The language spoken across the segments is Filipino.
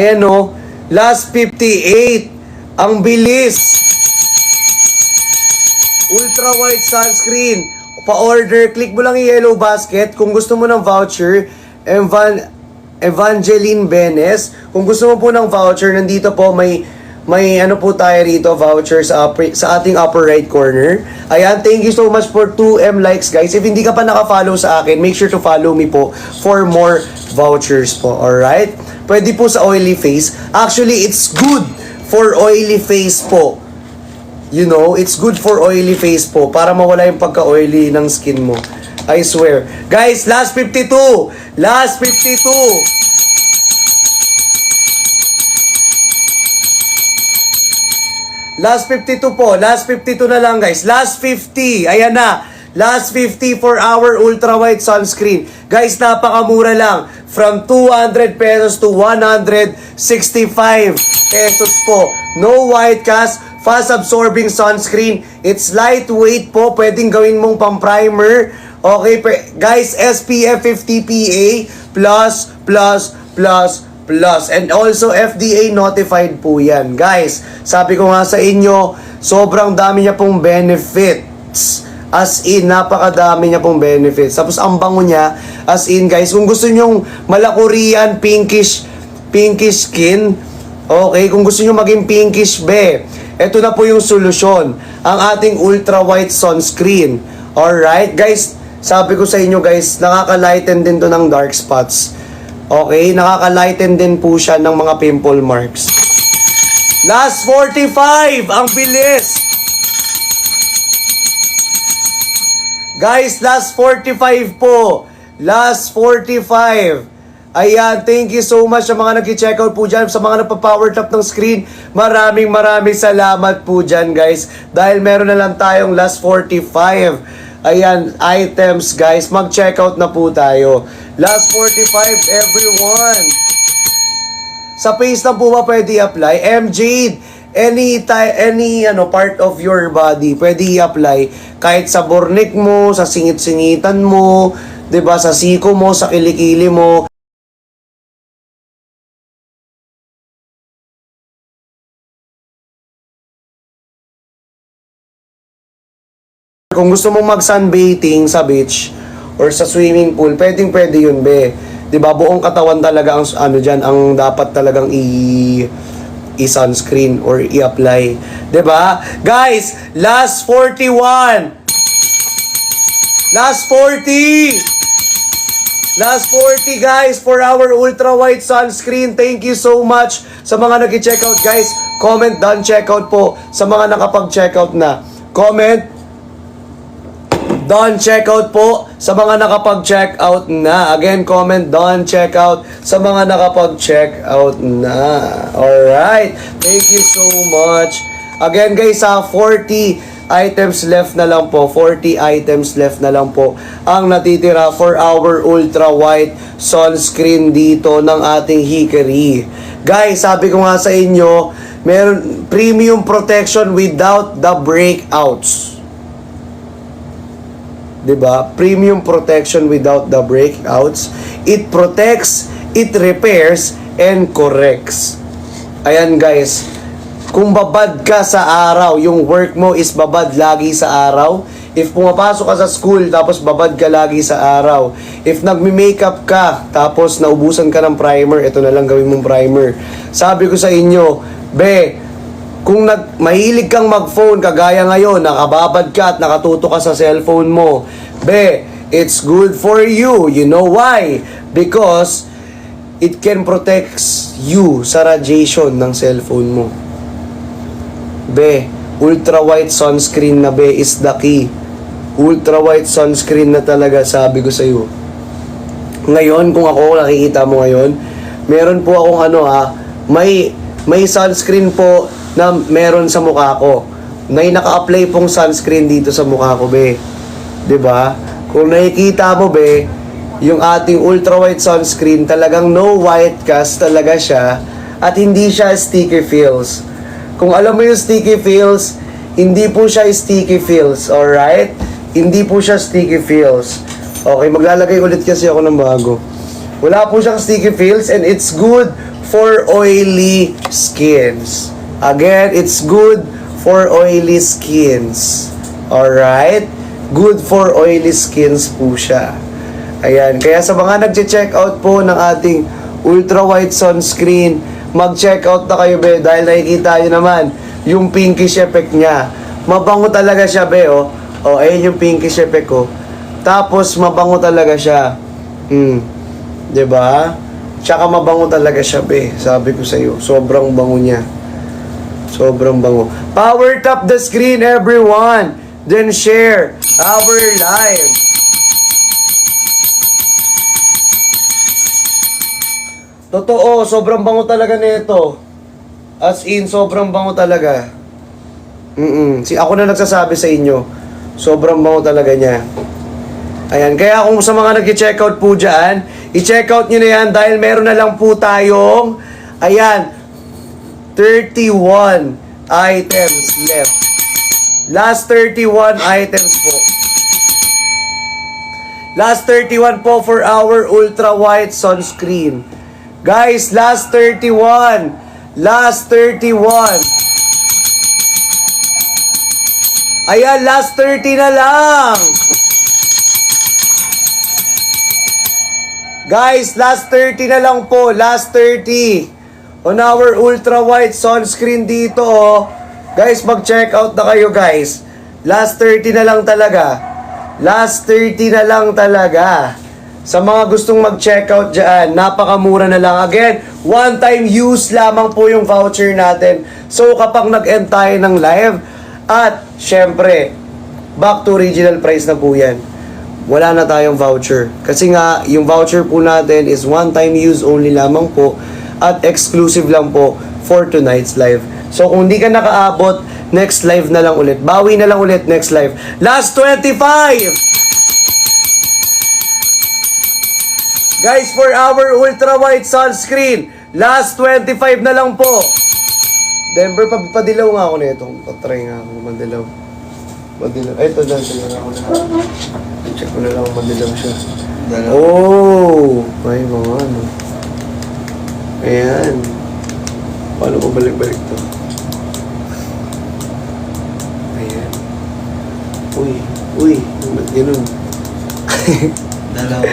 Ayan o, last 58. Ang bilis. Ultra white sunscreen. Pa-order, click mo lang yung yellow basket. Kung gusto mo ng voucher, Evangeline Benes. Kung gusto mo po ng voucher, nandito po may ano po tayo rito, voucher sa ating upper right corner. Ayan, thank you so much for 2M likes, guys. If hindi ka pa naka-follow sa akin, make sure to follow me po for more vouchers po, alright? Pwede po sa oily face. Actually, it's good for oily face po. You know, it's good for oily face po para mawala yung pagka-oily ng skin mo. I swear. Guys, last 52! Last 52! Last 52 po. Last 52 na lang, guys. Last 50. Ayan na. Last 50 for our ultra white sunscreen. Guys, napakamura lang. From 200 pesos to 165 pesos po. No white cast. Fast absorbing sunscreen. It's lightweight po. Pwedeng gawin mong pang-primer. Okay, guys, SPF 50 PA plus and also FDA notified po yan. Guys, sabi ko nga sa inyo, sobrang dami niya pong benefits. As in, napakadami niya pong benefits. Tapos ang bango niya, as in guys, kung gusto nyong malakurian, pinkish skin, okay, kung gusto nyo maging pinkish be, ito na po yung solusyon. Ang ating ultra white sunscreen. Alright, guys, sabi ko sa inyo guys, nakaka-lighten din to ng dark spots. Okay, nakaka-lighten din po siya ng mga pimple marks. Last 45! Ang bilis! Guys, last 45 po. Last 45. Ayan, thank you so much sa mga nag-checkout po dyan, sa mga nagpa-power tap ng screen. Maraming salamat po dyan, guys. Dahil meron na lang tayong last 45. Ayan, items, guys. Mag-checkout na po tayo. Last 45, everyone. Sa face lang po ba pwede i-apply? MJ, any part of your body pwede i-apply. Kahit sa bornik mo, sa singit-singitan mo, 'di ba, sa siko mo, sa kilikili mo. Kung gusto mong mag-sunbathing sa beach or sa swimming pool, pwede yun, be. 'Di ba? Buong katawan talaga ang diyan, ang dapat talagang i-sunscreen or i-apply. 'Di ba? Guys, last 41. Last 40. Last 40, guys, for our ultra white sunscreen. Thank you so much sa mga nag-checkout, guys. Comment done checkout po sa mga nakapag-checkout na. Comment done checkout po sa mga nakapag-checkout na. Again, comment done checkout sa mga nakapag-checkout na. Alright. Thank you so much. Again, guys, 40 items left na lang po. 40 items left na lang po ang natitira for our ultra white sunscreen dito ng ating Hickory. Guys, sabi ko nga sa inyo, meron premium protection without the breakouts. 'Di ba? Premium protection without the breakouts. It protects, it repairs, and corrects. Ayan, guys. Kung babad ka sa araw, yung work mo is babad lagi sa araw. If pumapasok ka sa school, tapos babad ka lagi sa araw. If nagme-makeup ka, tapos naubusan ka ng primer, ito na lang gawin mong primer. Sabi ko sa inyo, be, kung mahilig kang mag-phone, kagaya ngayon, nakababad ka at nakatutok ka sa cellphone mo, be, it's good for you. You know why? Because it can protect you sa radiation ng cellphone mo. Be, ultra white sunscreen na, be, is the key. Ultra white sunscreen na talaga, sabi ko sa iyo. Ngayon, kung ako nakikita mo ngayon, meron po akong may sunscreen po na meron sa mukha ko. May naka-apply pong sunscreen dito sa mukha ko, be. 'Di ba? Kung nakikita mo, be, yung ating ultra white sunscreen, talagang no white cast talaga siya at hindi siya sticky feels. Kung alam mo yung sticky feels, hindi po siya sticky feels, alright? Hindi po siya sticky feels. Okay, maglalagay ulit kasi ako ng bago. Wala po siyang sticky feels and it's good for oily skins. Again, it's good for oily skins. Alright? Good for oily skins po siya. Ayan. Kaya sa mga nag-check out po ng ating ultra white sunscreen, mag-check out na kayo, be, dahil nakikita nyo naman yung pinkish effect niya. Mabango talaga siya, be, oh. Oh, ayun yung pinkish effect ko. Tapos mabango talaga siya. 'Di ba? Tsaka mabango talaga siya, be. Sabi ko sa iyo, sobrang bango niya. Sobrang bango. Power tap the screen, everyone. Then share our live. Totoo, sobrang bango talaga nito. As in, sobrang bango talaga. Ako na nagsasabi sa inyo. Sobrang bango talaga niya. Ayan, kaya kung sa mga nag-checkout po dyan, i-checkout nyo na yan dahil meron na lang po tayong, ayan, 31 items left. Last 31 items po. Last 31 po for our ultra white sunscreen. Guys, last 31. Last 31. Ayan, last 30 na lang. Guys, last 30 na lang po. Last 30. On our ultra white sunscreen dito, oh. Guys, mag-check out na kayo, guys. Last 30 na lang talaga. Last 30 na lang talaga. Sa mga gustong mag-check out dyan, napakamura na lang. Again, one-time use lamang po yung voucher natin. So, kapag nag-end tayo ng live, at, syempre, back to original price na po yan. Wala na tayong voucher. Kasi nga, yung voucher po natin is one-time use only lamang po at exclusive lang po for tonight's live. So, kung di ka nakaabot, next live na lang ulit. Bawi na lang ulit next live. Last 25! Guys, for our ultra white sunscreen, last 25 na lang po. Denver, padilaw nga ako nito. Patry nga ako madilaw. Madilaw. Ay, ito dyan. Tingnan ako na. Check ko na lang kung madilaw siya. Oh! Ay, mga ano. Ayan. Paano ko balik-balik to? Ayan. Uy. Uy. Ba't ganun? Dalawa.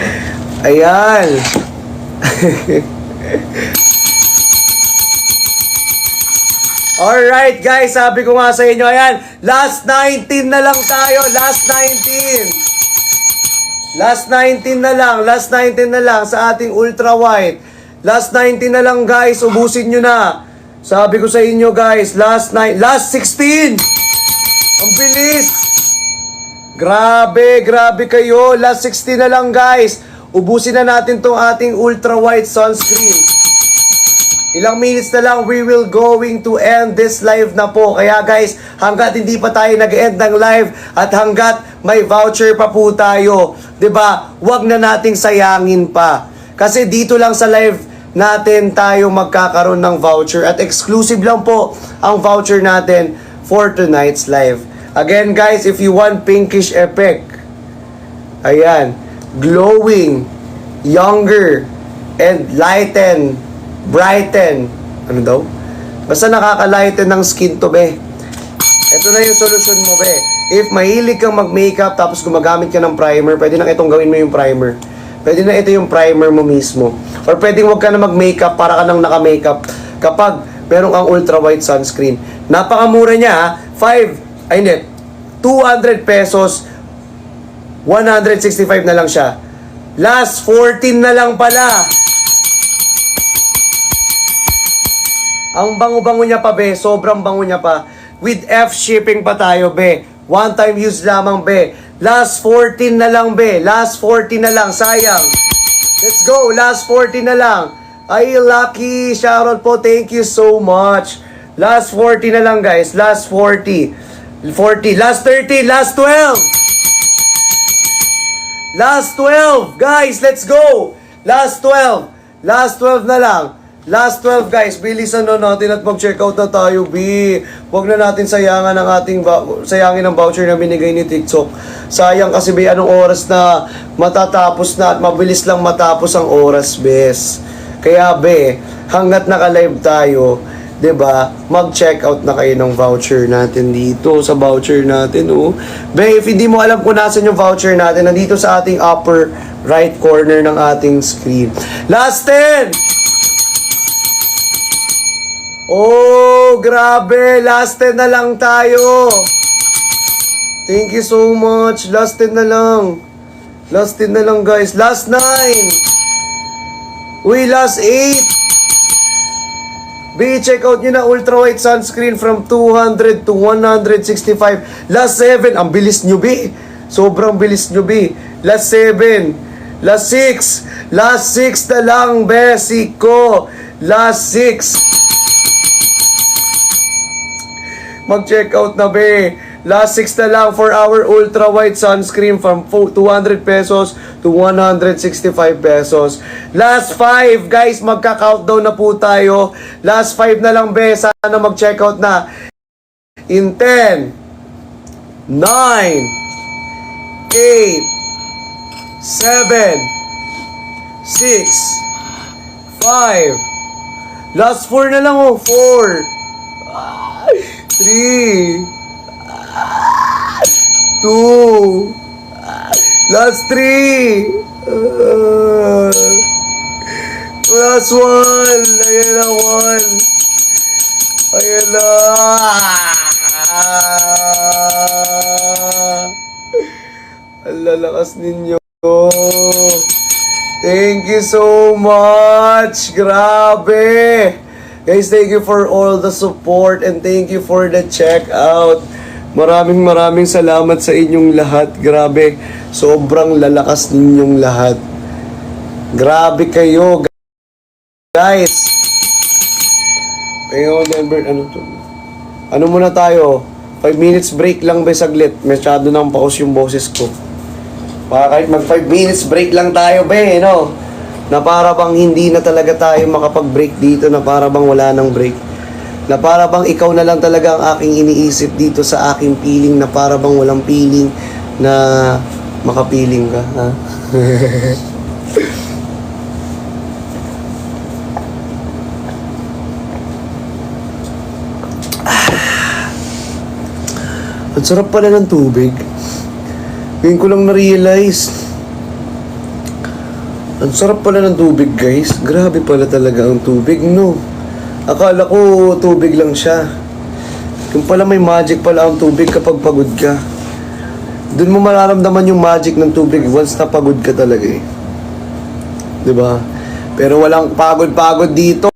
Ayan. Alright guys, sabi ko nga sa inyo, ayan, last 19 na lang tayo, last 19. Last 19 na lang, last 19 na lang sa ating ultra white. Last 19 na lang guys, ubusin nyo na. Sabi ko sa inyo guys, last 16. Ang bilis. Grabe kayo, last 16 na lang guys. Ubusin na natin tong ating ultra white sunscreen. Ilang minutes na lang, we will going to end this live na po. Kaya guys, hanggat hindi pa tayo nag-end ng live at hanggat may voucher pa po tayo, 'di ba? Huwag na nating sayangin pa. Kasi dito lang sa live natin tayo magkakaroon ng voucher at exclusive lang po ang voucher natin for tonight's live. Again guys, if you want pinkish effect, ayan, glowing, younger, and brighten, ano daw? Basta nakaka-lighten ng skin to, be. Ito na yung solusyon mo, be. If mahilig kang mag-makeup tapos gumagamit ka ng primer, pwede na itong gawin mo yung primer. Pwede na ito yung primer mo mismo. Or pwede wag ka na mag-makeup para ka nang naka-makeup kapag meron kang ultra white sunscreen. Napakamura niya, 200 pesos, 165 na lang siya. Last 14 na lang pala. Ang bango-bango niya pa, be. Sobrang bango niya pa. With F shipping pa tayo, be. One time use lamang, be. Last 14 na lang, be. Last 14 na lang. Sayang. Let's go. Last 14 na lang. Ay, lucky. Sharon po, thank you so much. Last 40 na lang, guys. Last 40. Last 30. Last 12. Last 12. Guys, let's go. Last 12. Last 12 na lang. Last 12 guys, bilisan na natin at mag-checkout na tayo, B. Huwag na natin sayangin ang voucher na binigay ni TikTok. Sayang kasi, B, anong oras na matatapos na at mabilis lang matapos ang oras, bes. Kaya be, hanggat naka-live tayo, 'di ba? Mag-check out na kayo ng voucher natin dito sa voucher natin, oh. Be, if hindi mo alam kung nasan yung voucher natin, nandito sa ating upper right corner ng ating screen. Last 10. Oh, grabe, last 10 na lang tayo. Thank you so much. Last 10 na lang. Last 10 na lang, guys. Last 9. Uy, last 8. Check out nyo na ultra white sunscreen from 200 to 165. Last 7. Ang bilis nyo, B. Sobrang bilis nyo, B. Last 7. Last 6. Last 6 na lang, besi ko. Last 6. Mag-check out na, be. Last 6 na lang for our ultra white sunscreen from 200 pesos to 165 pesos. Last 5, guys, magka-countdown na po tayo. Last 5 na lang, be. Sana mag-check out na. In 10, 9, 8, 7, 6, 5. Last 4 na lang, oh. 4, 3, 2, last 3, last 1, ayan na 1, ayan na, ang lalakas ninyo, thank you so much, grabe, guys, thank you for all the support and thank you for the checkout. Maraming salamat sa inyong lahat. Grabe, sobrang lalakas ninyong lahat. Grabe kayo, guys. Ayun, member, ano to? Ano muna tayo? 5 minutes break lang ba saglit? Masyado nang paus yung boses ko. Kahit mag 5 minutes break lang tayo, be, no? Na para bang hindi na talaga tayo makapag-break dito, na para bang wala nang break. Na para bang ikaw na lang talaga ang aking iniisip dito sa aking feeling, na para bang walang feeling na makapiling ka, ha? Ang sarap pala ng tubig. Ngayon ko lang na-realize. Ang sarap pala ng tubig, guys. Grabe pala talaga ang tubig, no? Akala ko tubig lang siya. Yung pala may magic pala ang tubig kapag pagod ka. Doon mo mararamdaman yung magic ng tubig once na pagod ka talaga, eh. 'Di ba? Pero walang pagod-pagod dito.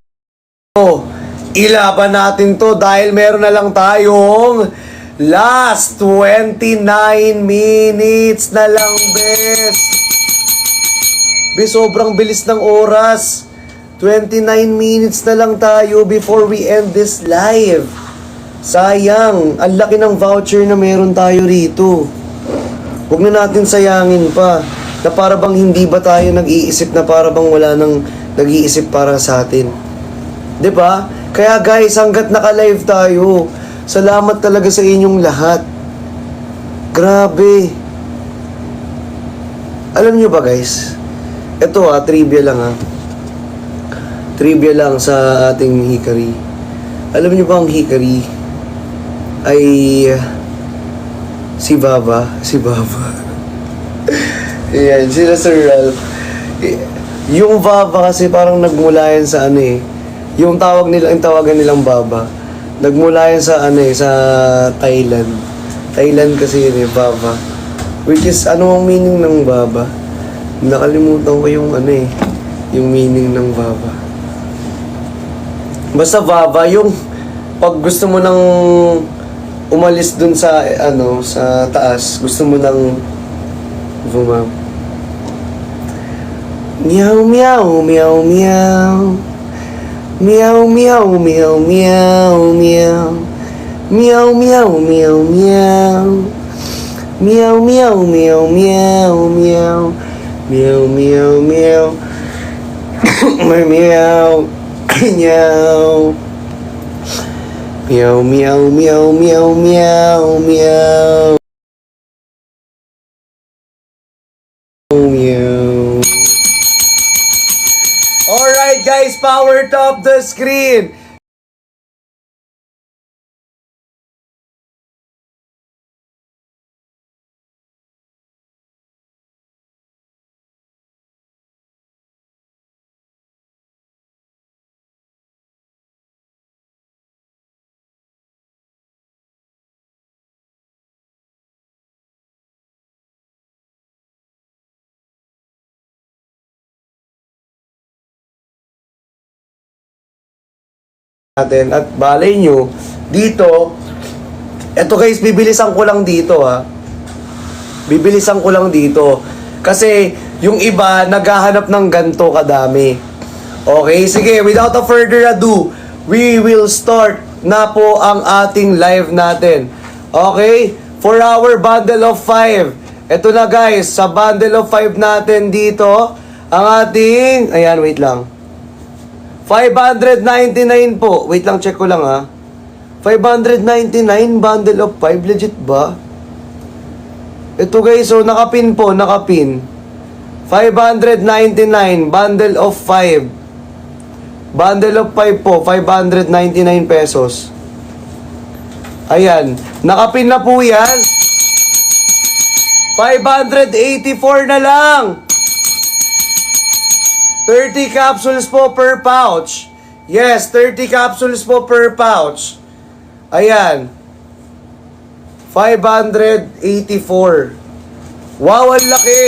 Ilaban natin to dahil meron na lang tayong last 29 minutes na lang, bes. Be, sobrang bilis ng oras. 29 minutes na lang tayo before we end this live. Sayang, ang laki ng voucher na meron tayo rito. Huwag na natin sayangin pa. Na para bang hindi ba tayo nag-iisip, na para bang wala nang nag-iisip para sa atin. 'Di ba? Kaya guys, hanggat naka-live tayo, salamat talaga sa inyong lahat. Grabe. Alam nyo ba, guys? Ito trivia lang, Trivia lang sa ating hikari. Alam niyo ba ang hikari ay si Baba? Si Baba. Ayan, sila Sir Ralph. Yung Baba kasi parang nagmula yan sa yung tawagan nilang Baba. Nagmula yan sa sa Thailand. Thailand kasi yun, Baba. Which is, ano ang meaning ng Baba? Nakalimutan ko yung yung meaning ng Baba. Basta Baba, yung pag gusto mo nang umalis dun sa sa taas, gusto mo nang bumaba. Meow meow meow meow. Meow meow meow meow meow. Meow meow meow meow. Meow meow meow meow meow. Meow meow meow. Meow. Meow. Meow meow meow meow meow meow. Meow. Alright guys. guys, power top the screen. Natin at balay nyo dito. Eto guys, bibilisan ko lang dito ha. Bibilisan ko lang dito. Kasi yung iba naghahanap ng ganto kadami. Okay, sige, without a further ado, we will start na po ang ating live natin. Okay, for our bundle of 5. Eto na guys, sa bundle of 5 natin dito, ang ating, ayan, wait lang. 599 po. Wait lang, check ko lang ha. 599 bundle of 5. Legit ba? Ito guys, so nakapin po, nakapin. 599 bundle of 5. Bundle of 5 po, 599 pesos. Ayan, nakapin na po yan. 584 na lang. 30 capsules po per pouch. Yes, 30 capsules po per pouch. Ayan. 584. Wow, ang laki.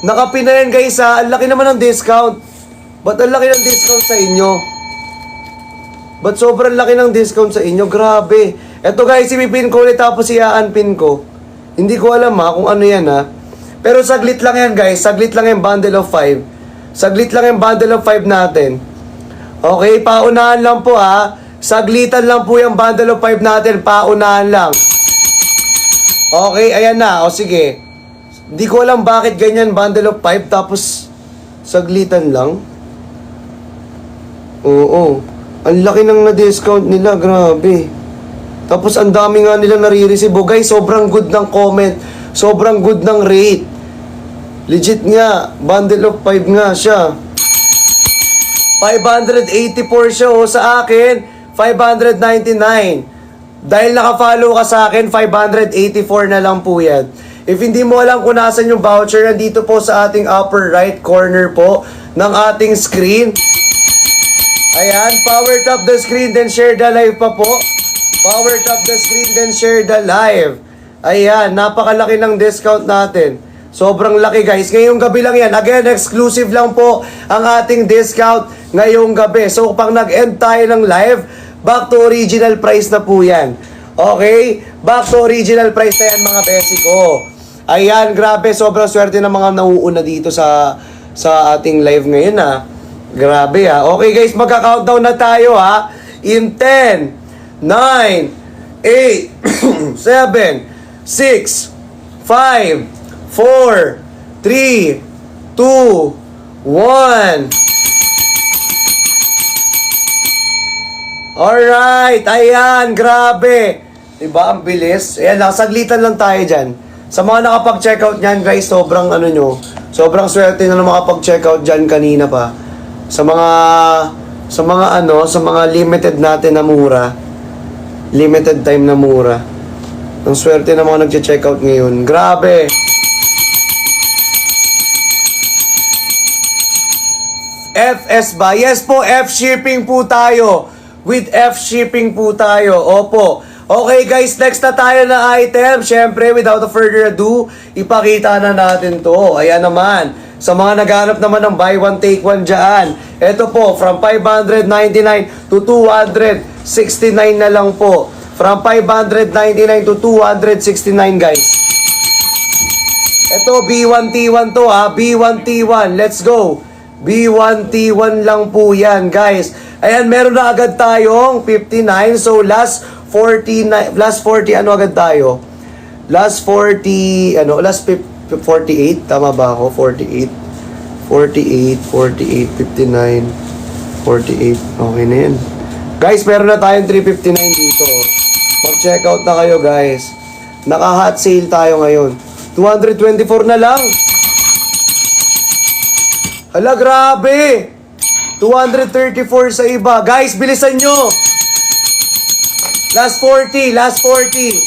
Nakapin na yan guys ha. Ang laki naman ng discount. Ba't ang laki ng discount sa inyo? Ba't sobrang laki ng discount sa inyo? Grabe. Eto guys, ipipin ko ulit tapos iaanpin ko. Hindi ko alam ha kung ano yan ha. Pero saglit lang yan guys. Saglit lang yung bundle of 5. Saglit lang yung bundle of 5 natin. Okay, paunahan lang po ha. Saglitan lang po yung bundle of 5 natin. Paunahan lang. Okay, ayan na. O sige. Hindi ko alam bakit ganyan bundle of 5 tapos saglitan lang. Oo. Ang laki ng na-discount nila. Grabe. Tapos ang dami nga nila nare-receive. Guys, sobrang good ng comment. Sobrang good ng rate. Legit nga, bundle of 5 nga siya. 584 siya sa akin, 599. Dahil naka-follow ka sa akin, 584 na lang po yan. If hindi mo alam kung nasan yung voucher, nandito po sa ating upper right corner po ng ating screen. Ayan, power top the screen, then share the live pa po. Power top the screen, then share the live. Ayan, napakalaki ng discount natin. Sobrang laki guys. Ngayong gabi lang yan. Again, exclusive lang po ang ating discount ngayong gabi. So, pag nag-end tayo ng live, back to original price na po yan. Okay? Back to original price na yan mga besi ko. Ayan, grabe. Sobrang swerte ng mga nauuna dito sa ating live ngayon ha. Grabe ha. Okay guys, magka-countdown na tayo ha. In 10, 9, 8, 7, 6, 5, 4, 3, 2, 1. Alright, ayan, grabe. Diba, ang bilis. Ayan lang, saglitan lang tayo dyan. Sa mga nakapag-checkout nyan, guys, sobrang ano nyo, sobrang swerte na makapag-checkout dyan kanina pa. Sa mga limited natin na mura. Limited time na mura. Ang swerte na mga nag-checkout ngayon. Grabe. FS ba? Yes po, F-shipping po tayo. With F-shipping po tayo. Opo. Okay guys, next na tayo na item. Siyempre, without a further ado, ipakita na natin to. Ayan naman. Sa mga naghanap naman ng buy one, take one dyan. Ito po, from 599 to 269 na lang po. From 599 to 269 guys. Ito, B1T1 to ha. B1T1. Let's go. B1T1 lang po yan, guys. Ayan, meron na agad tayong 59. So, last 40, ano agad tayo? Last 48. Tama ba ako? 48, 59, 48. Okay na yan. Guys, meron na tayong 359 dito. Mag-checkout na kayo, guys. Naka-hot sale tayo ngayon. 224 na lang. Hala, grabe! 234 sa iba. Guys, bilisan nyo. Last 40, last 40.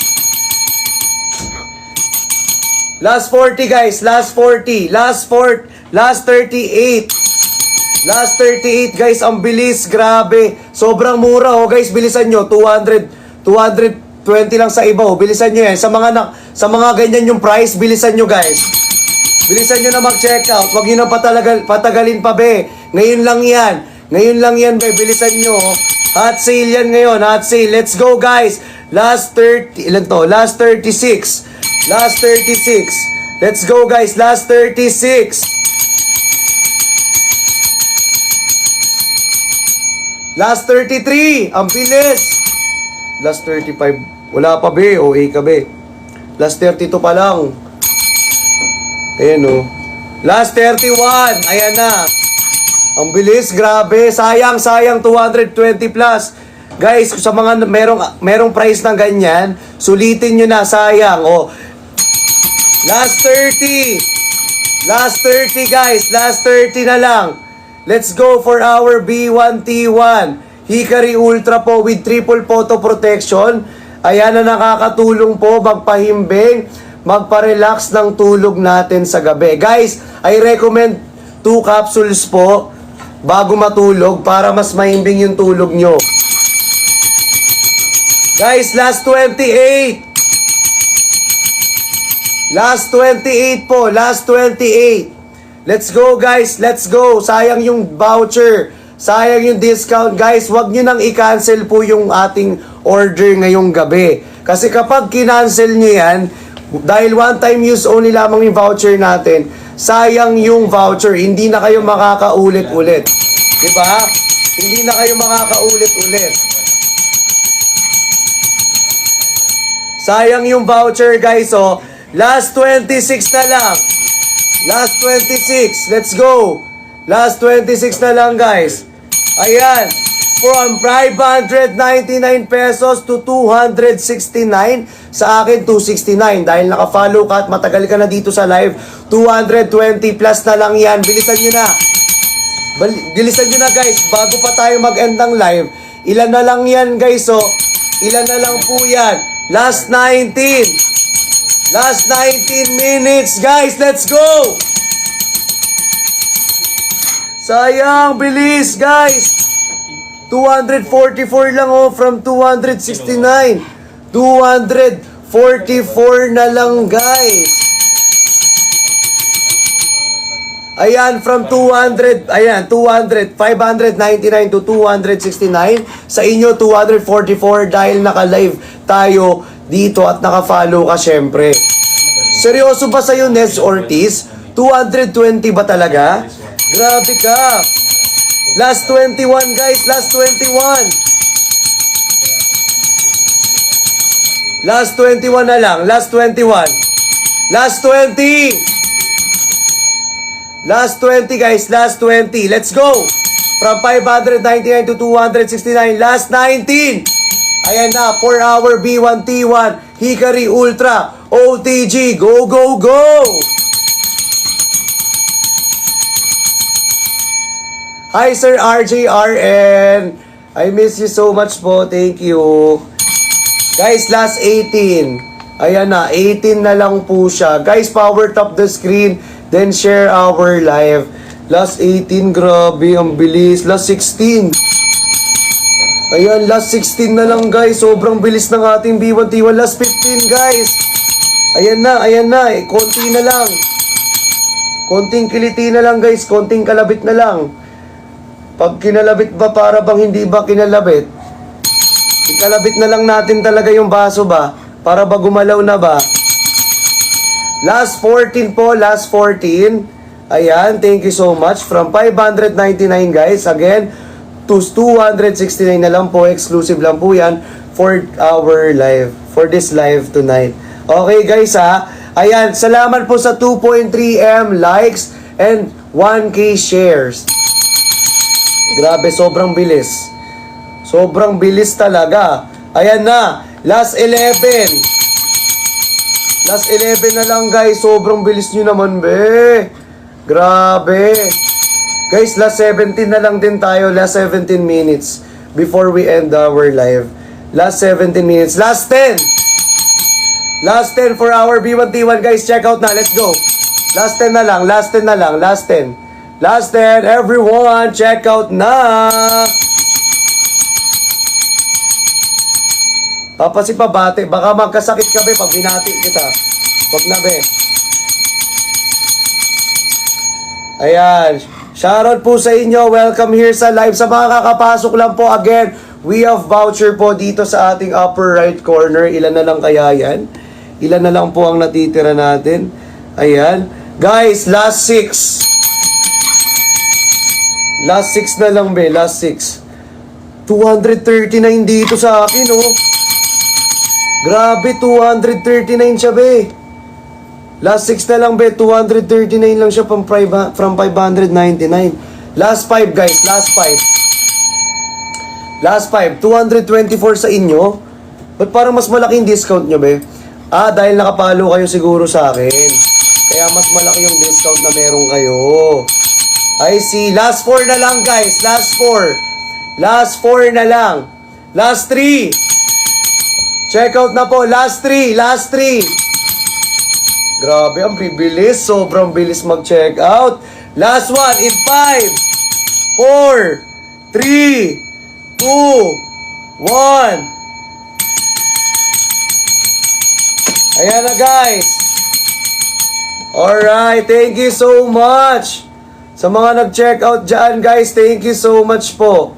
Last 40 guys, last 40, last 38. Last 38 guys, ang bilis, grabe. Sobrang mura oh guys, bilisan nyo. 220 lang sa iba oh, bilisan nyo yan. Sa mga ganyan yung price, bilisan nyo guys. Bilisan nyo na mag-check out. Huwag nyo na patagalin pa be. Ngayon lang yan. Ngayon lang yan be, bilisan nyo oh. Hot sale yan ngayon, hot sale. Let's go guys. Last 30, ilan to? Last 36. Last 36. Let's go guys, last 36. Last 33. Ang bilis. Last 35. Wala pa be, OA ka be. Last 32 pa lang. Ayan o. Last 31. Ayan na. Ang bilis, grabe. Sayang, 220 plus. Guys, sa mga merong price na ganyan, sulitin nyo na, sayang. O. Last 30. Last 30 guys. Last 30 na lang. Let's go for our B1T1. Hikari Ultra po with triple photo protection. Ayan na nakakatulong po magpahimbing, magpa-relax ng tulog natin sa gabi. Guys, I recommend 2 capsules po bago matulog para mas mahimbing yung tulog nyo. Guys, last 28. Last 28 po, last 28. Let's go guys, let's go. Sayang yung voucher, sayang yung discount. Guys, wag nyo nang i-cancel po yung ating order ngayong gabi. Kasi kapag kinancel nyo yan, dahil one time use only lamang yung voucher natin, sayang yung voucher. Hindi na kayo makakaulit-ulit. Diba? Hindi na kayo makakaulit-ulit. Sayang yung voucher guys oh. Last 26 na lang. Last 26. Let's go. Last 26 na lang guys. Ayan. From 599 pesos to 269. Sa akin 269. Dahil naka-follow ka at matagal ka na dito sa live, 220 plus na lang yan. Bilisan nyo na. Bilisan nyo na guys. Bago pa tayo mag-end ng live. Ilan na lang yan guys oh. Ilan na lang po yan. Last 19. Last 19 minutes, guys. Let's go! Sayang, bilis, guys. 244 lang, oh, from 269. 244 na lang, guys. Ayan, from 200, ayan, 200, 599 to 269. Sa inyo, 244 dahil naka-live tayo dito at naka-follow ka syempre. Seryoso ba sa'yo, Neds Ortiz? 220 ba talaga? Grabe ka. Last 21 guys, last 21. Last 21 na lang, last 21. Last 20. Last 20 guys, last 20. Let's go. From 599 to 269, last 19. Ayan na, 4-hour B1T1, Hikari Ultra, OTG, go, go, go! Hi, Sir RJRN. I miss you so much po, thank you. Guys, last 18. Ayan na, 18 na lang po siya. Guys, power tap the screen, then share our live. Last 18, grabe, ang bilis. Last 16. Ayan, last 16 na lang guys. Sobrang bilis ng ating B1T1. Last 15 guys. Ayan na. Konti na lang. Konting kiliti na lang guys. Konting kalabit na lang. Pag kinalabit ba, para bang hindi ba kinalabit? Ikalabit na lang natin talaga yung baso ba? Para ba gumalaw na ba? Last 14 po. Last 14. Ayan, thank you so much. From 599 guys. Again, to 269 na lang po, exclusive lang po yan for our live, for this live tonight. Okay guys ha, ayan, salamat po sa 2.3M likes and 1K shares. Grabe, sobrang bilis. Sobrang bilis talaga. Ayan na, last 11. Last 11 na lang guys, sobrang bilis nyo naman be. Grabe. Guys, last 17 na lang din tayo. Last 17 minutes before we end our live. Last 17 minutes. Last 10! Last 10 for our B1T1. Guys, check out na. Let's go. Last 10 na lang. Last 10 na lang. Last 10. Last 10. Everyone, check out na! Papasipabate. Baka magkasakit ka, be, pag binati kita. Wag na, be. Ayan. Shoutout po sa inyo. Welcome here sa live. Sa mga kakapasok lang po, again, we have voucher po dito sa ating upper right corner. Ilan na lang kaya yan? Ilan na lang po ang natitira natin? Ayan. Guys, last 6. Last 6 na lang, be. Last 6. 239 dito sa akin, oh. Grabe, 239 siya, be. Last 6 na lang, be. 239 lang siya from 599. Last 5, guys. Last 5. Last 5. 224 sa inyo. Ba't parang mas malaki yung discount nyo, be? Dahil nakapalo kayo siguro sa akin. Kaya mas malaki yung discount na meron kayo. I see. Last 4 na lang, guys. Last 4. Last 4 na lang. Last 3. Check out na po. Last 3. Last 3. Grabe, ang bibilis. Sobrang bilis mag-check out. Last one in 5, 4, 3, 2, 1. Ayan na, guys. Alright, thank you so much. Sa mga nag-check out dyan, guys, thank you so much po.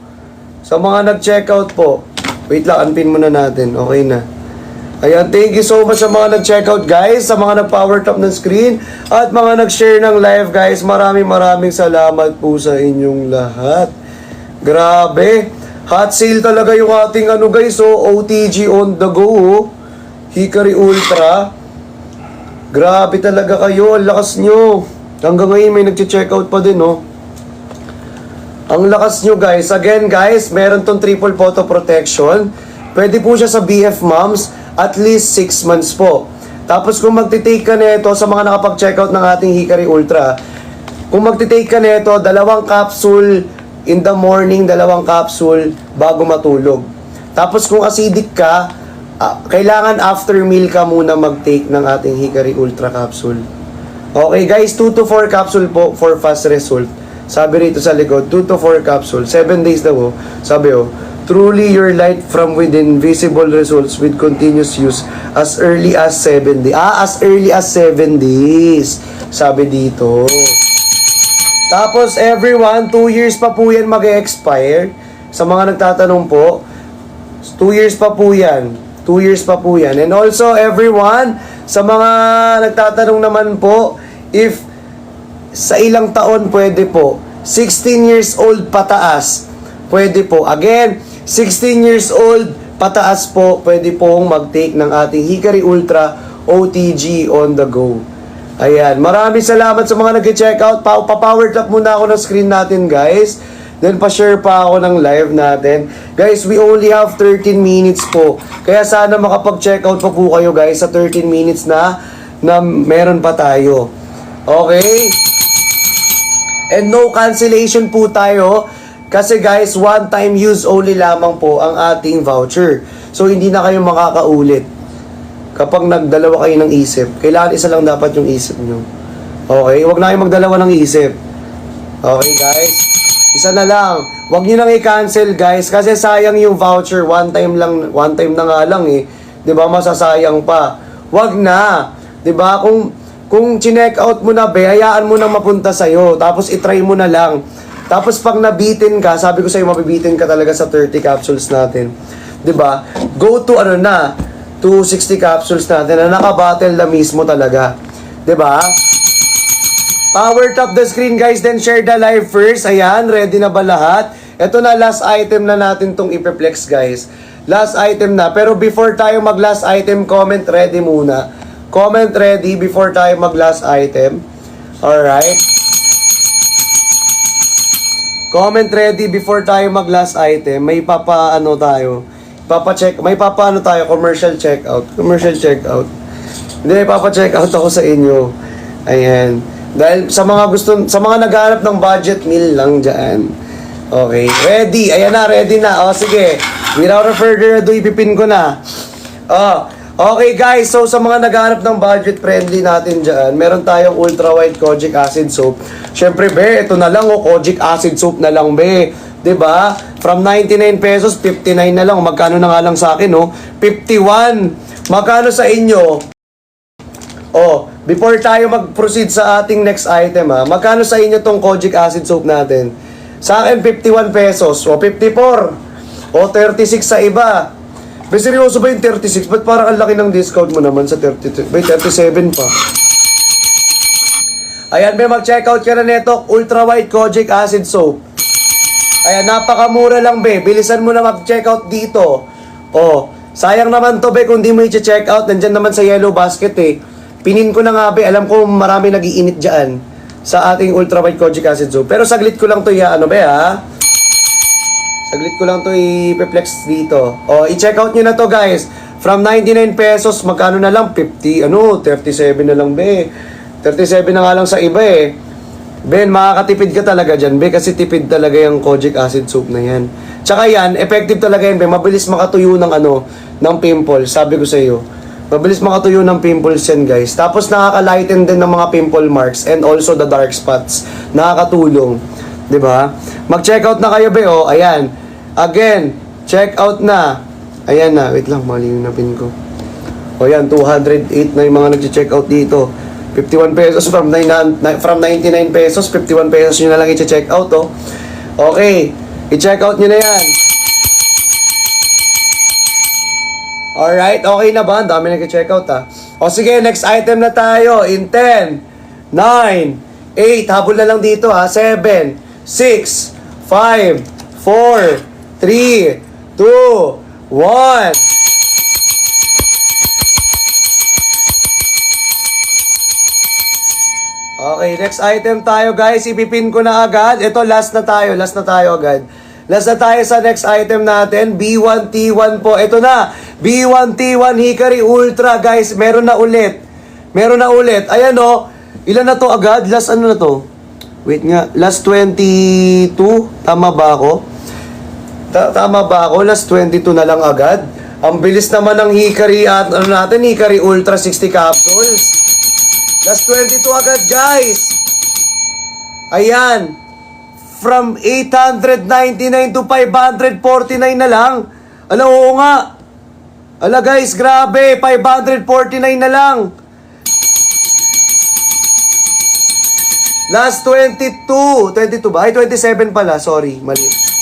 Sa mga nag-check out po. Wait lang, unpin muna natin. Okay na. Ayan, thank you so much sa mga nag-check out, guys. Sa mga nag-power tap ng screen. At mga nag-share ng live, guys. Maraming salamat po sa inyong lahat. Grabe. Hot sale talaga yung ating ano, guys. So, OTG on the go. Oh. Hikari Ultra. Grabe talaga kayo. Ang lakas nyo. Hanggang ngayon may nag-check out pa din, oh. Ang lakas nyo, guys. Again, guys, meron tong triple photo protection. Pwede po siya sa BF Moms, at least 6 months po. Tapos kung magtitake ka nito, sa mga nakapag-check out ng ating Hikari Ultra, kung magtitake ka nito, 2 capsule in the morning, 2 capsule bago matulog. Tapos kung acidic ka, kailangan after meal ka muna mag-take ng ating Hikari Ultra capsule. Okay, guys, 2 to 4 capsule po for fast result. Sabi rito sa likod, 2 to 4 capsule, 7 days daw, sabi truly your light from within, visible results with continuous use as early as 7 days. As early as 7 days, sabi dito. Tapos everyone, 2 years pa po yan mag-expire. Sa mga nagtatanong po, 2 years pa po yan. 2 years pa po yan. And also everyone, sa mga nagtatanong naman po, if sa ilang taon pwede po, 16 years old pataas, pwede po. Again, 16 years old pataas po, pwede pong mag-take ng ating Hikari Ultra OTG on the go. Ayan, maraming salamat sa mga nag-check out. Pa-power tap muna ako ng screen natin, guys. Then pa-share pa ako ng live natin. Guys, we only have 13 minutes po. Kaya sana makapag-check out pa po kayo, guys, sa 13 minutes na meron pa tayo. Okay? And no cancellation po tayo. Kasi guys, one time use only lamang po ang ating voucher. So hindi na kayo makakaulit. Kapag nagdalawa kayo ng isip, kailangan isa lang dapat yung isip nyo. Okay? Huwag na kayo magdalawa ng isip. Okay guys? Isa na lang. Huwag nyo nang i-cancel guys. Kasi sayang yung voucher. One time na nga lang eh. 'Di ba? Masasayang pa. Huwag na. 'Di ba? Kung chineck out mo na, hayaan mo nang mapunta sa'yo. Tapos itry mo na lang. Tapos pag nabitin ka, sabi ko sa'yo, mabibitin ka talaga sa 30 capsules natin. 'Di ba? Go to 260 capsules natin na nakabattle na mismo talaga. 'Di ba? Power tap the screen guys, then share the live first. Ayan, ready na ba lahat? Ito na, last item na natin tong ipiplex guys. Last item na. Pero before tayo mag last item, comment ready muna. Comment ready before tayo mag last item. Alright. Comment ready before tayo mag last item. May papaano tayo. May papaano tayo, commercial checkout. Commercial checkout. Hindi, papa-check out ako sa inyo. Ayan. Dahil sa mga naghahanap ng budget meal lang dyan. Okay, ready. Ayan na, ready na. O, sige. Without further ado, ipipin ko na. Okay guys, so sa mga naghahanap ng budget friendly natin dyan, meron tayong ultra white kojic acid soap. Syempre be, ito na lang kojic acid soap na lang be. 'Di ba? From 99 pesos, 59 na lang. Magkano na nga lang sa akin, 51. Magkano sa inyo? Before tayo mag-proceed sa ating next item magkano sa inyo tong kojic acid soap natin? Sa akin 51 pesos, 54. 36 sa iba. May seryoso ba yung 36? Ba't parang ang laki ng discount mo naman sa 32? May 37 pa. Ayan, may mag-checkout ka na neto. Ultra White Kojic Acid Soap. Ayan, napakamura lang, be. Bilisan mo na mag-checkout dito. Sayang naman to, be, kung di mo i-checkout. Nandyan naman sa yellow basket, eh. Pinin ko na nga, be. Alam ko marami nag-iinit dyan sa ating Ultra White Kojic Acid Soap. Pero saglit ko lang to, be, ha? Saglit ko lang to i-flex dito. I-check out nyo na to guys. From 99 pesos, magkano na lang? 37 na lang be. 37 na nga lang sa iba eh. Ben, makakatipid ka talaga dyan be. Kasi tipid talaga yung kojic acid soap na yan. Tsaka yan, effective talaga yan be. Mabilis makatuyo ng ng pimple. Sabi ko sa iyo. Mabilis makatuyo ng pimples yan guys. Tapos nakaka-lighten din ng mga pimple marks. And also the dark spots. Nakakatulong. 'Di ba? Mag-check out na kayo be. Ayan. Again, check out na. Ayan na, wait lang, mali yung napin ko. Ayan, 208 na yung mga nag-check out dito. 51 pesos from 99 pesos, 51 pesos nyo na lang i-check out, Okay, i-check out nyo na yan. Alright, okay na ba? Ang dami nag-check out, sige, next item na tayo. In 10, 9, 8, habol na lang dito, 7, 6, 5, 4, 3, 2, 1. Okay, next item tayo guys. Ipipin ko na agad. Ito, last na tayo agad. Last na tayo sa next item natin. B1T1 po. Ito na. B1T1 Hikari Ultra guys. Meron na ulit. Ayan ilan na to agad? Last ano na to? Wait nga. Last 22? Tama ba ako? Tama ba ako? Last 22 na lang agad. Ang bilis naman ng Hikari at Hikari Ultra 60 capsules. Last 22 agad, guys. Ayan. From 899 to 549 na lang. Oo nga. Guys, grabe. 549 na lang. Last 22. 22 ba? Ay, 27 pala. Sorry, mali.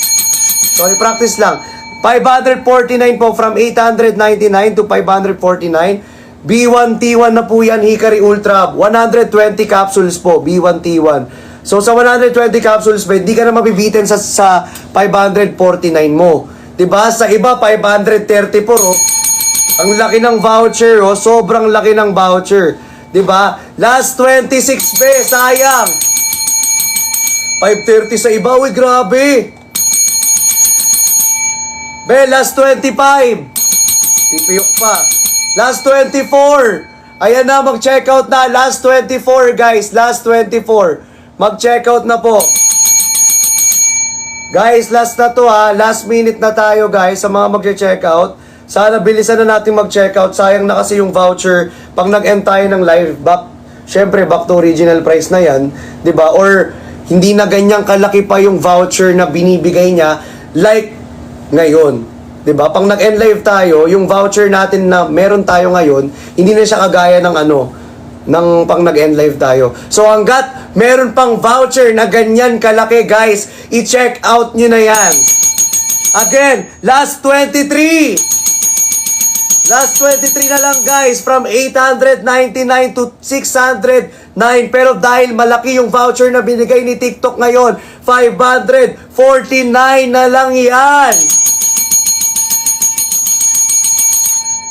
Sorry, practice lang. 549 po from 899 to 549. B1T1 na po yan, Hikari Ultra. 120 capsules po, B1T1. So sa 120 capsules ba, hindi ka na mabibitin sa 549 mo. 'Di ba? Sa iba 534 Ang laki ng voucher sobrang laki ng voucher. 'Di ba? Last 26 be, sayang. 530 sa iba, grabe. Be, last 25. Pipiyok pa. Last 24. Ayan na, mag-checkout na. Last 24, guys. Last 24. Mag-checkout na po. Guys, last na to Last minute na tayo, guys, sa mga mag-checkout. Sana bilisan na natin mag-checkout. Sayang na kasi yung voucher. Pag nag-end tayo ng live, syempre, back to original price na yan. 'Di ba? Or, hindi na ganyang kalaki pa yung voucher na binibigay niya. Like, ngayon, 'di ba? Pag nag-end live tayo, yung voucher natin na meron tayo ngayon, hindi na siya kagaya ng ng pang nag-end live tayo. So hanggat meron pang voucher na ganyan kalaki, guys, i-check out nyo na yan. Again, last 23. Last 23 na lang, guys, from 899 to 609. Pero dahil malaki yung voucher na binigay ni TikTok ngayon, 549 na lang yan.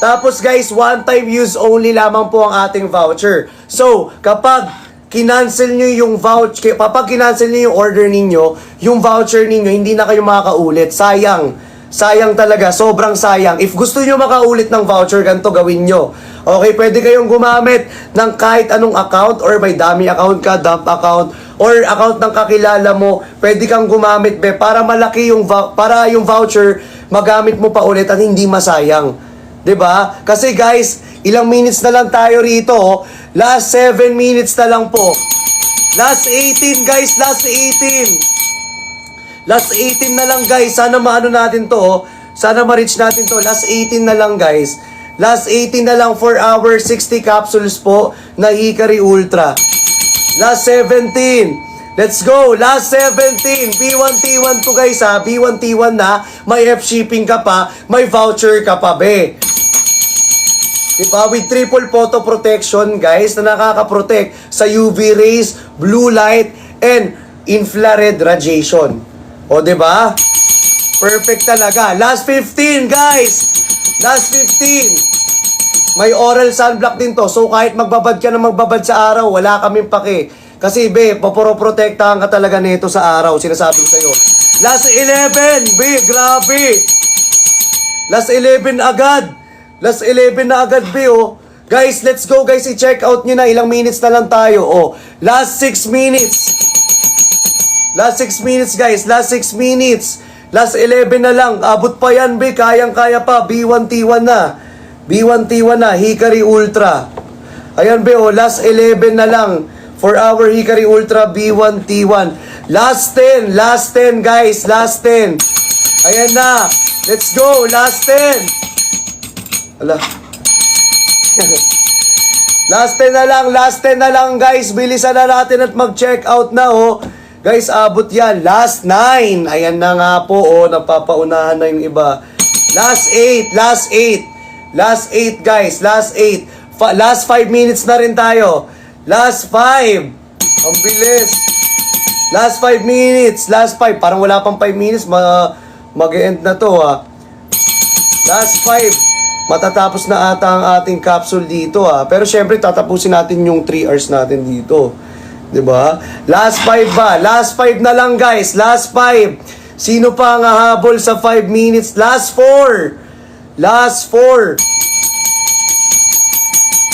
Tapos guys, one-time use only lamang po ang ating voucher. So, kapag kinancel nyo yung voucher, kapag kinancel nyo yung order ninyo, yung voucher ninyo, hindi na kayo makakaulit. Sayang. Sayang talaga. Sobrang sayang. If gusto nyo makaulit ng voucher, ganito gawin nyo. Okay, pwede kayong gumamit ng kahit anong account or may dummy account ka, dump account, or account ng kakilala mo. Pwede kang gumamit, be, para malaki yung, para yung voucher, magamit mo pa ulit at hindi masayang. 'Di ba? Kasi guys, ilang minutes na lang tayo rito. Oh. Last 7 minutes na lang po. Last 18 guys, last 18. Last 18 na lang guys. Sana maano natin to. Oh. Sana ma-reach natin to. Last 18 na lang guys. Last 18 na lang for our 60 capsules po na Hikari Ultra. Last 17. Let's go! Last 17! B1T1 to guys ha. B1T1 na. May F-shipping ka pa. May voucher ka pa be. Diba? With triple photo protection guys na nakaka-protect sa UV rays, blue light, and infrared radiation. O diba? Perfect talaga. Last 15 guys! Last 15! May oral sunblock din to. So kahit magbabad ka na magbabad sa araw, wala kaming pake. Kasi be, paporoprotektahan ka talaga nito sa araw. Sinasabi ko sa'yo. Last 11! Be, grabe! Last 11 agad! Last 11 na agad, be, oh. Guys, let's go, guys. I-check out nyo na. Ilang minutes na lang tayo, oh. Last 6 minutes. Last 6 minutes, guys. Last 6 minutes. Last 11 na lang. Abot pa yan, be. Kayang-kaya pa. B1T1 na. B1T1 na. Hikari Ultra. Ayan, be, oh. Last 11 na lang. For our Hikari Ultra B1T1. Last 10. Last 10, guys. Last 10. Ayan na. Let's go. Last 10. Ala. Last 10 na lang. Last 10 na lang, guys. Bilisan na natin at mag-check out na, oh. Guys, abot yan. Last 9. Ayan na nga po, oh. Napapaunahan na yung iba. Last 8. Last 8. Last 8, guys. Last 8. Last 5 minutes na rin tayo. Last 5. Ang bilis. Last 5 minutes. Last 5. Parang wala pang 5 minutes. Mag-end na to, ha. Last 5. Matatapos na ata ang ating capsule dito, ha. Pero syempre, tatapusin natin yung 3 hours natin dito. 'Di ba? Last 5 ba? Last 5 na lang, guys. Last 5. Sino pa ang hahabol sa 5 minutes? Last 4. Last 4.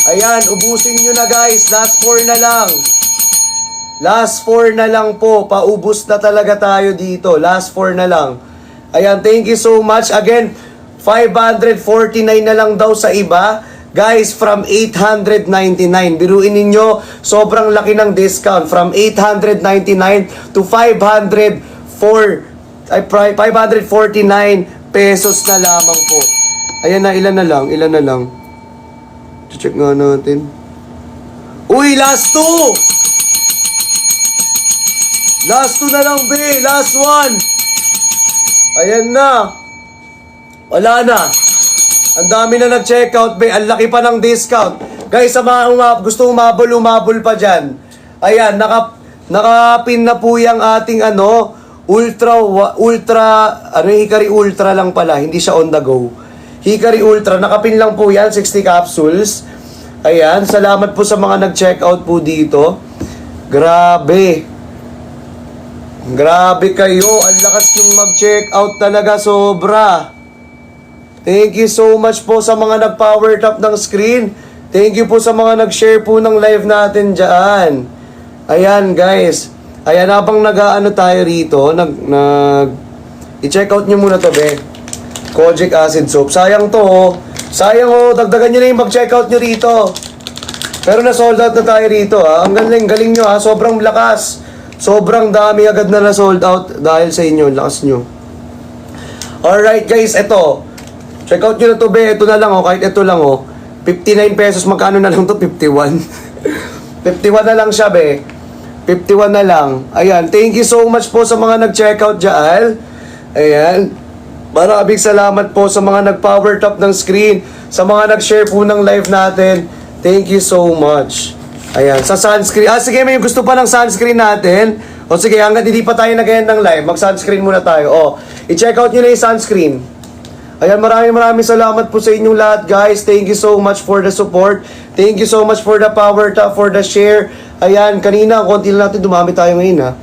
Ayan, ubusin nyo na guys. Last 4 na lang. Last 4 na lang po. Paubos na talaga tayo dito. Last 4 na lang. Ayan, thank you so much. Again, 549 na lang daw sa iba. Guys, from 899. Biruin ninyo, sobrang laki ng discount. From 899 to 549 pesos na lamang po. Ayan na, ilan na lang, ilan na lang. Check nga natin. Uy, last 2! Last 2 na lang, be. Last 1. Ayan na. Wala na. Ang dami na nag-checkout, be. Ang laki pa ng discount. Guys, sa mga gusto umabol pa dyan. Ayan, nakapin na po yung ating Hikari Ultra lang pala. Hindi siya on the go. Hikari Ultra, nakapin lang po yan, 60 capsules. Ayan, salamat po sa mga nag-checkout po dito. Grabe. Grabe kayo, ang lakas yung mag-checkout talaga, sobra. Thank you so much po sa mga nag-power tap ng screen. Thank you po sa mga nag-share po ng live natin dyan. Ayan, guys. Ayan, habang nag-ano tayo rito, i-checkout nyo muna to, be. Kojic acid soap. Sayang to, oh. Sayang, oh. Dagdagan nyo na yung mag-checkout nyo rito. Pero na-sold out na tayo rito, ha. Ang galing nyo, ha. Sobrang lakas. Sobrang dami agad na na-sold out dahil sa inyo. Lakas nyo. Alright, guys. Ito. Checkout nyo na to, be. Ito na lang, oh. Kahit ito lang, oh. 59 pesos. Magkano na lang to? 51. 51 na lang siya, be. 51 na lang. Ayan. Thank you so much po sa mga nag-checkout dyan. Ayan. Maraming salamat po sa mga nag-power tap ng screen, sa mga nag-share po ng live natin. Thank you so much. Ayan, sa sunscreen. Sige, may gusto pa ng sunscreen natin. O sige, hanggang hindi pa tayo nag-end ng live, mag-sunscreen muna tayo. O, i-check out nyo na yung sunscreen. Ayan, maraming salamat po sa inyong lahat, guys. Thank you so much for the support. Thank you so much for the power tap, for the share. Ayan, kanina, konti lang natin, dumami tayo ngayon, ha.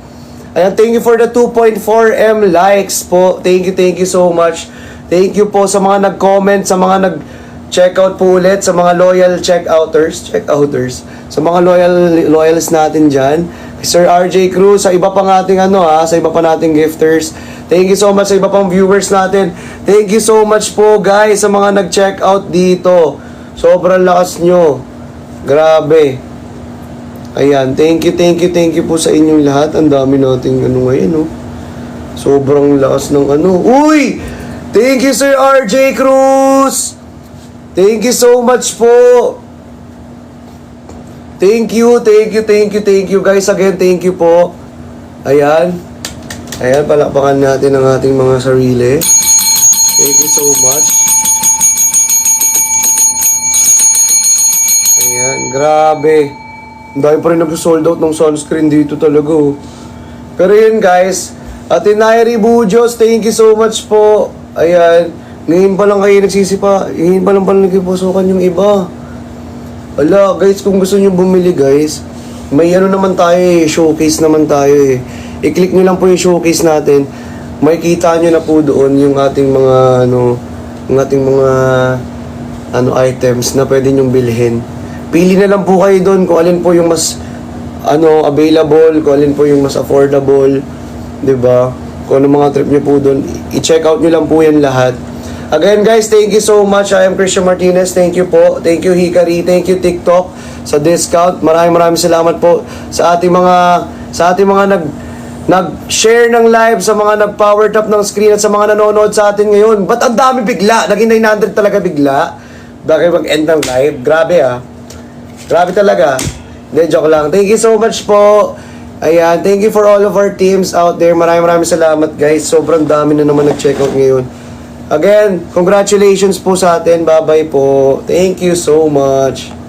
Ayan, thank you for the 2.4M likes po. Thank you so much. Thank you po sa mga nag-comment, sa mga check out po ulit sa mga loyal checkouters, sa mga loyals natin dyan. Sir RJ Cruz, sa iba pang ating sa iba pa nating gifters. Thank you so much sa iba pang viewers natin. Thank you so much po guys sa mga nag-check out dito. Sobrang lakas nyo. Grabe. Ayan, thank you po sa inyong lahat. Ang dami nating ngayon, Sobrang lakas ng Uy! Thank you Sir RJ Cruz! Thank you so much po! Thank you guys again. Thank you po. Ayan. Ayan, palakpakan natin ang ating mga sarili. Thank you so much. Ayan, grabe. Ang dami pa rin nag-sold out ng sunscreen dito talaga, Pero yun guys, Ate Nairi Bujos, thank you so much po. Ayan, ngayon pa lang kayo nagsisipa. Ngayon pa lang pala nagkipusukan yung iba. Ala, guys, kung gusto nyo bumili guys, may naman tayo showcase naman tayo I-click nyo lang po yung showcase natin. May kita nyo na po doon yung ating mga items na pwede nyong bilhin. Pili na lang po kayo doon kung alin po yung mas available, kung alin po yung mas affordable, 'di ba? Kung ano mga trip nyo po doon, i-check out nyo lang po yan lahat. Again guys, thank you so much. I am Christian Martinez. Thank you po. Thank you Hikari. Thank you TikTok sa discount. Maraming salamat po sa ating mga nag-share ng live, sa mga nag-power tap ng screen at sa mga nanonood sa atin ngayon. Ba't ang dami bigla? Naging 900 talaga bigla. Bakit mag-end ng live? Grabe Grabe talaga. Hindi, joke lang. Thank you so much po. Ayan, thank you for all of our teams out there. Maraming salamat guys. Sobrang dami na naman nag-check out ngayon. Again, congratulations po sa atin. Bye-bye po. Thank you so much.